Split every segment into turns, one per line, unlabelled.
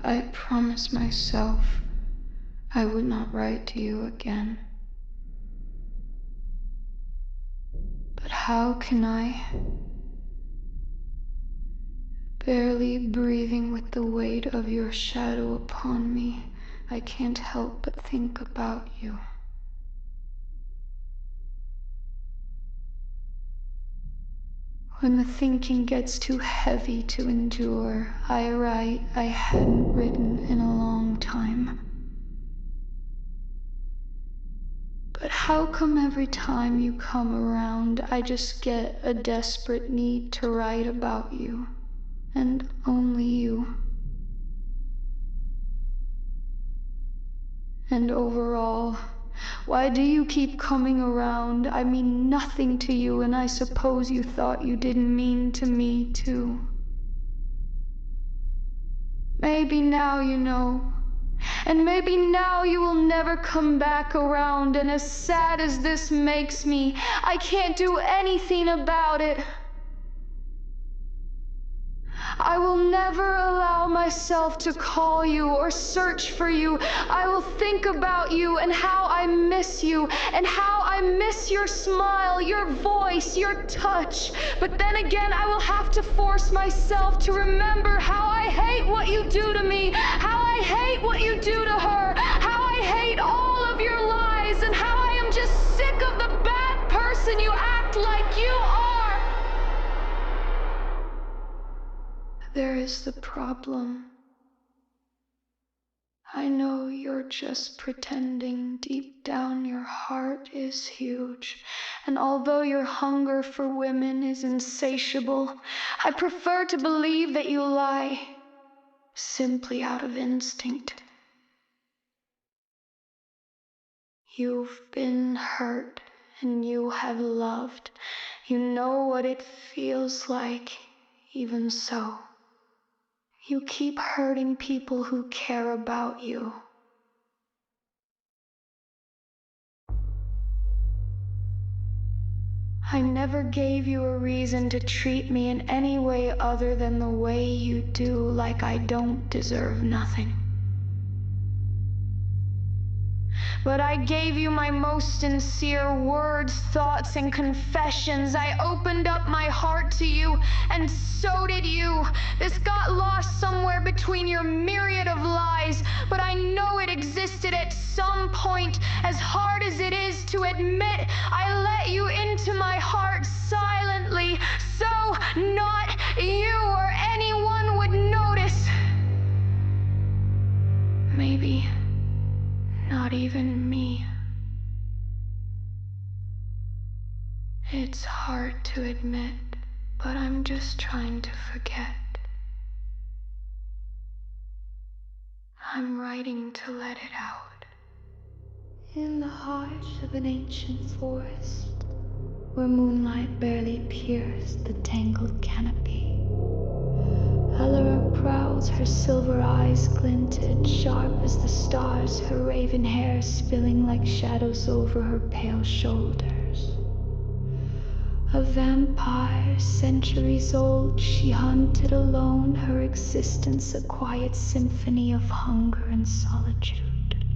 I promised myself I would not write to you again. But how can I? Barely breathing with the weight of your shadow upon me, I can't help but think about you. When the thinking gets too heavy to endure, I write I hadn't written in a long time. But how come every time you come around, I just get a desperate need to write about you, and only you? And overall, why do you keep coming around? I mean nothing to you, and I suppose you thought you didn't mean to me, too. Maybe now you know. And maybe now you will never come back around, and as sad as this makes me, I can't do anything about it. I will never allow myself to call you or search for you. I will think about you and how I miss you, and how I miss your smile, your voice, your touch. But then again, I will have to force myself to remember how I hate what you do to me, how I hate what you do to her, how I hate all of your lies, and how I am just sick of the bad person you act like you are. There is the problem. I know you're just pretending. Deep down your heart is huge. And although your hunger for women is insatiable, I prefer to believe that you lie, simply out of instinct. You've been hurt, and you have loved. You know what it feels like, even so. You keep hurting people who care about you. I never gave you a reason to treat me in any way other than the way you do, like I don't deserve nothing. But I gave you my most sincere words, thoughts, and confessions. I opened up my heart to you, and so did you. This got lost somewhere between your myriad of lies, but I know it existed at some point. As hard as it is to admit, I let you into my heart silently, so not you or anyone would notice. Maybe not even me. It's hard to admit, but I'm just trying to forget. I'm writing to let it out. In the heart of an ancient forest, where moonlight barely pierced the tangled canopy, Helera prowls, her silver eyes glinted, sharp as the stars, her raven hair spilling like shadows over her pale shoulders. A vampire, centuries old, she hunted alone, her existence a quiet symphony of hunger and solitude.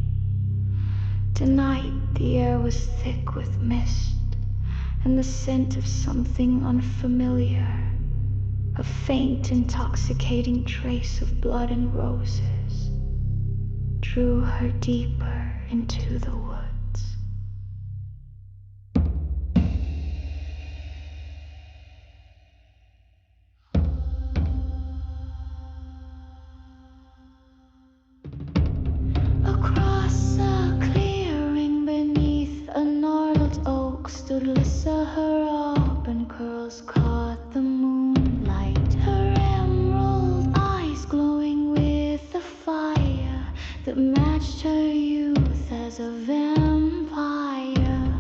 Tonight the air was thick with mist, and the scent of something unfamiliar. A faint, intoxicating trace of blood and roses drew her deeper into the woods. Across a clearing beneath a gnarled oak stood Lissa, her auburn curls caught the moonlight. Her emerald eyes glowing with a fire that matched her youth as a vampire.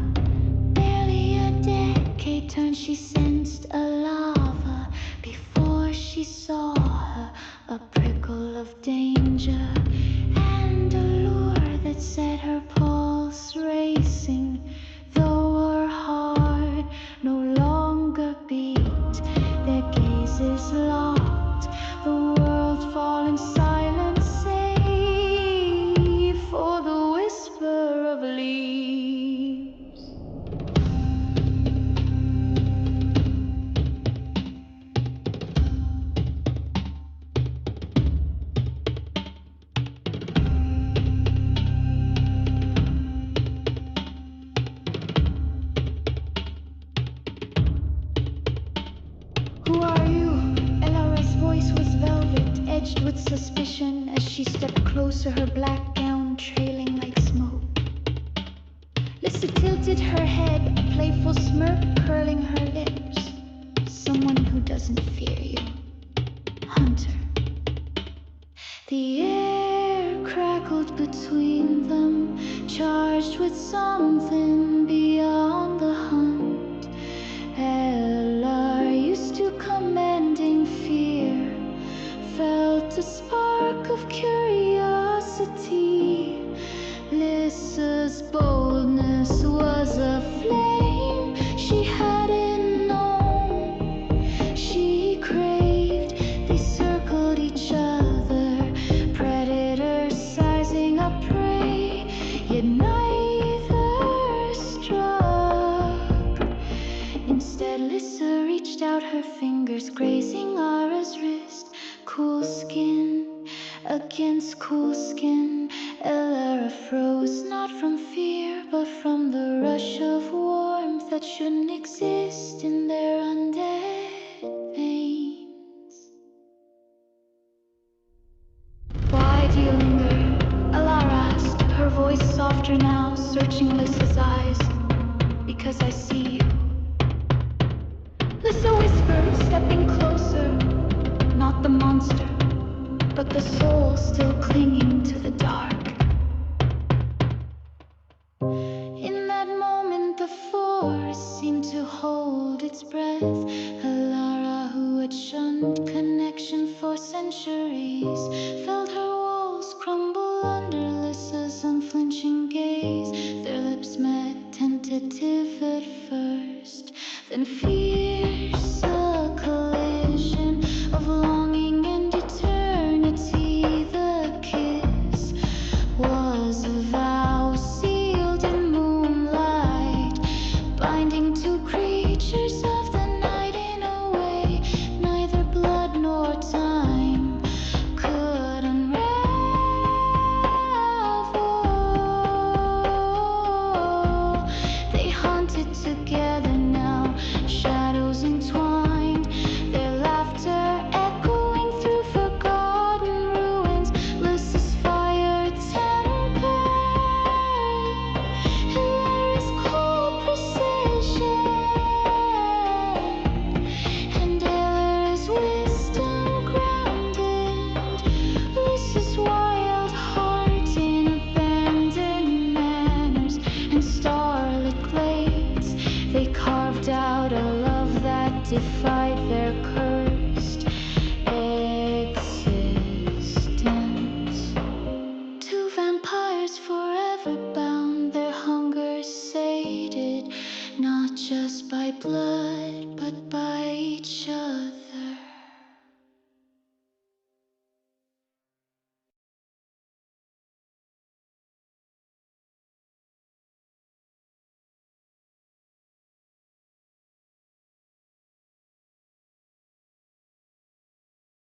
Barely a decade turned, she sensed a lava before she saw her, a prickle of danger and a lure that set her pulse racing, though her heart no longer beat. Their gazes locked, the world fall in silence, edged with suspicion as she stepped closer, her black gown trailing like smoke. Lissa tilted her head, a playful smirk curling her lips. Someone who doesn't fear you. Hunter. The air crackled between them, charged with something beyond the hunt. Ella, used to commanding fear, felt a spark of curiosity. Lissa's boldness was a flame she hadn't known. She craved, they circled each other, predators sizing up prey, yet neither struck. Instead, Lissa reached out, her fingers grazing Ara's wrist. Cool skin against cool skin, Ella froze, not from fear, but from the rush of warmth that shouldn't exist in their undead veins. Why do you linger? Ella asked, her voice softer now, searching Lissa's eyes. Because I see you. Lissa whispered, stepping closer. Not the monster, but the soul still clinging to the dark. In that moment, the forest seemed to hold its breath. Alara, who had shunned connection for centuries, felt her walls crumble under Lissa's unflinching gaze. Their lips met, tentative at first, then fierce, a collision of longing and eternity. The kiss was a vow sealed in moonlight, binding two creatures of the night in a way neither blood nor time could unravel. They haunted together now, shadows entwined, their laughter echoing through forgotten ruins. Lissa's fire tempered, Hilarious cold precision, and Eller's wisdom grounded. Lissa's wild heart in abandoned manners and starlit glades. They carved out a love that defied their curse.